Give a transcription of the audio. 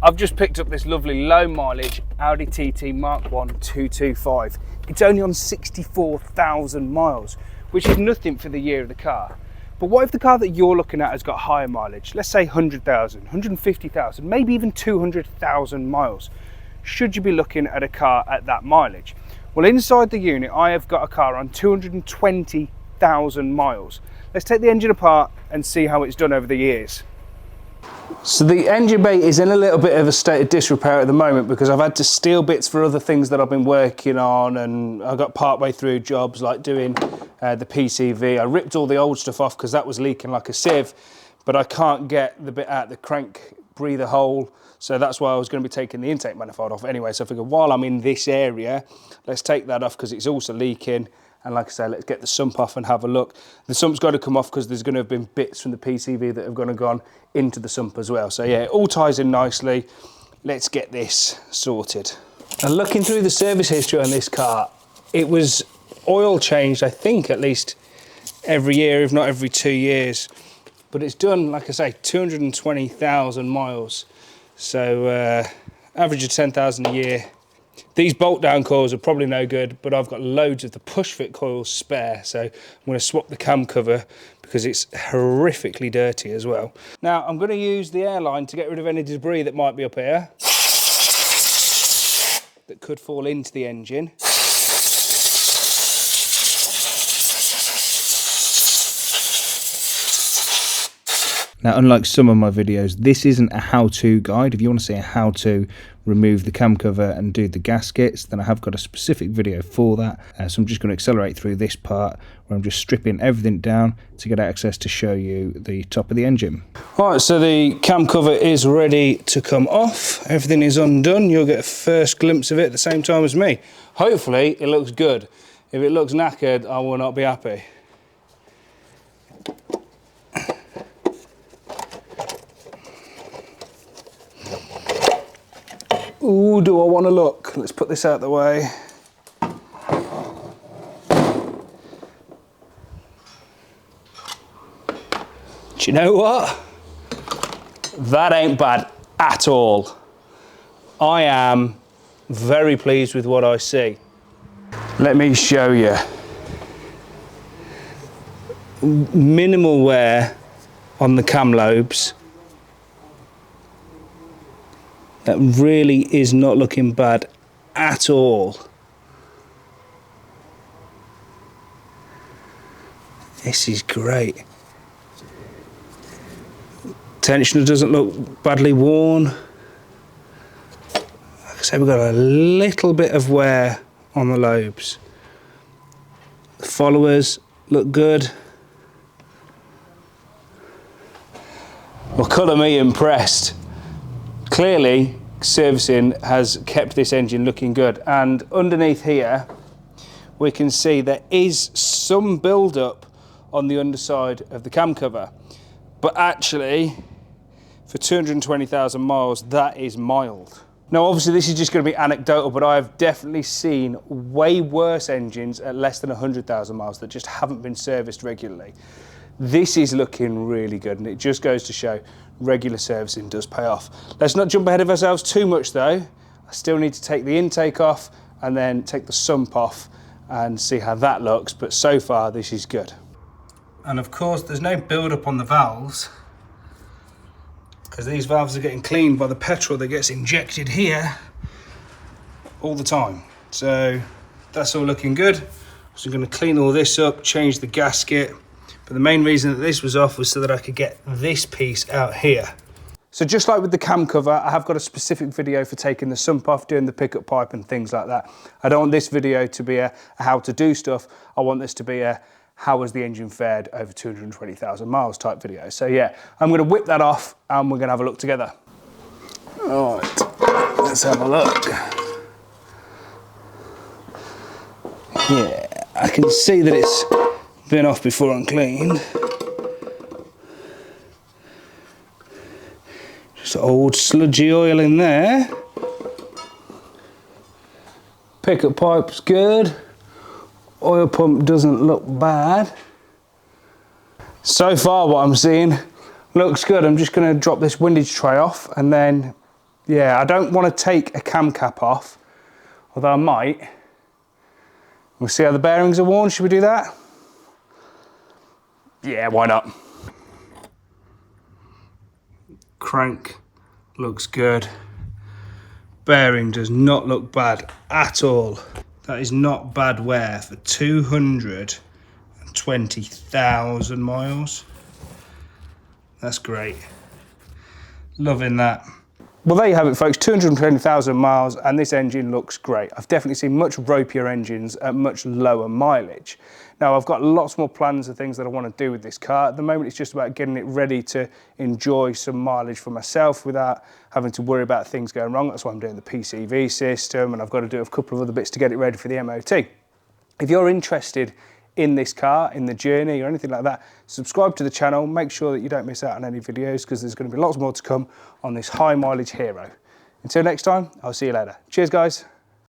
I've just picked up this lovely low mileage Audi TT Mark 1 225. It's only on 64,000 miles, which is nothing for the year of the car. But what if the car that you're looking at has got higher mileage? Let's say 100,000, 150,000, maybe even 200,000 miles. Should you be looking at a car at that mileage? Well, inside the unit, I have got a car on 220,000 miles. Let's take the engine apart and see how it's done over the years. So the engine bay is in a little bit of a state of disrepair at the moment because I've had to steal bits for other things that I've been working on, and I got partway through jobs like doing the PCV. I ripped all the old stuff off because that was leaking like a sieve, but I can't get the bit out the crank breather hole, so that's why I was going to be taking the intake manifold off anyway. So I figured while I'm in this area, let's take that off because it's also leaking. And like I say, let's get the sump off and have a look. The sump's got to come off because there's going to have been bits from the PCV that have gone into the sump as well. So yeah, it all ties in nicely. Let's get this sorted. And looking through the service history on this car, it was oil changed, I think, at least every year, if not every 2 years. But it's done, like I say, 220,000 miles. So average of 10,000 a year. These bolt down coils are probably no good, but I've got loads of the push fit coils spare, so I'm going to swap the cam cover because it's horrifically dirty as well. Now I'm going to use the airline to get rid of any debris that might be up here that could fall into the engine. Now, unlike some of my videos, this isn't a how-to guide. If you want to see a how to remove the cam cover and do the gaskets, then I have got a specific video for that. So I'm just going to accelerate through this part where I'm just stripping everything down to get access to show you the top of the engine. All right, so the cam cover is ready to come off. Everything is undone. You'll get a first glimpse of it at the same time as me. Hopefully it looks good. If it looks knackered, I will not be happy. Ooh, do I want to look? Let's put this out of the way. Do you know what? That ain't bad at all. I am very pleased with what I see. Let me show you. Minimal wear on the cam lobes. That really is not looking bad at all. This is great. Tensioner doesn't look badly worn. Like I say, we've got a little bit of wear on the lobes. The followers look good. Well, colour me impressed. Clearly, servicing has kept this engine looking good, and underneath here we can see there is some build-up on the underside of the cam cover, but actually for 220,000 miles that is mild. Now obviously this is just going to be anecdotal, but I've definitely seen way worse engines at less than 100,000 miles that just haven't been serviced regularly. This is looking really good, and it just goes to show regular servicing does pay off. Let's not jump ahead of ourselves too much though. I still need to take the intake off and then take the sump off and see how that looks, but so far this is good. And of course there's no build up on the valves because these valves are getting cleaned by the petrol that gets injected here all the time. So that's all looking good. So I'm going to clean all this up, change the gasket. But the main reason that this was off was so that I could get this piece out here. So just like with the cam cover, I have got a specific video for taking the sump off, doing the pickup pipe and things like that. I don't want this video to be a how to do stuff. I want this to be a how has the engine fared over 220,000 miles type video. So yeah, I'm going to whip that off and we're going to have a look together. All right, let's have a look. Yeah, I can see that it's been off before and cleaned. Just old sludgy oil in there. Pickup pipe's good. Oil pump doesn't look bad. So far what I'm seeing looks good. I'm just going to drop this windage tray off and then Yeah, I don't want to take a cam cap off, although I might. We'll see how the bearings are worn. Should we do that? Yeah, why not? Crank looks good. Bearing does not look bad at all. That is not bad wear for 220,000 miles. That's great. Loving that. Well, there you have it, folks, 220,000 miles, and this engine looks great. I've definitely seen much ropier engines at much lower mileage. Now, I've got lots more plans and things that I want to do with this car. At the moment, it's just about getting it ready to enjoy some mileage for myself without having to worry about things going wrong. That's why I'm doing the PCV system, and I've got to do a couple of other bits to get it ready for the MOT. If you're interested in this car, in the journey or anything like that, subscribe to the channel, make sure that you don't miss out on any videos because there's going to be lots more to come on this high mileage hero. Until next time, I'll see you later. Cheers guys.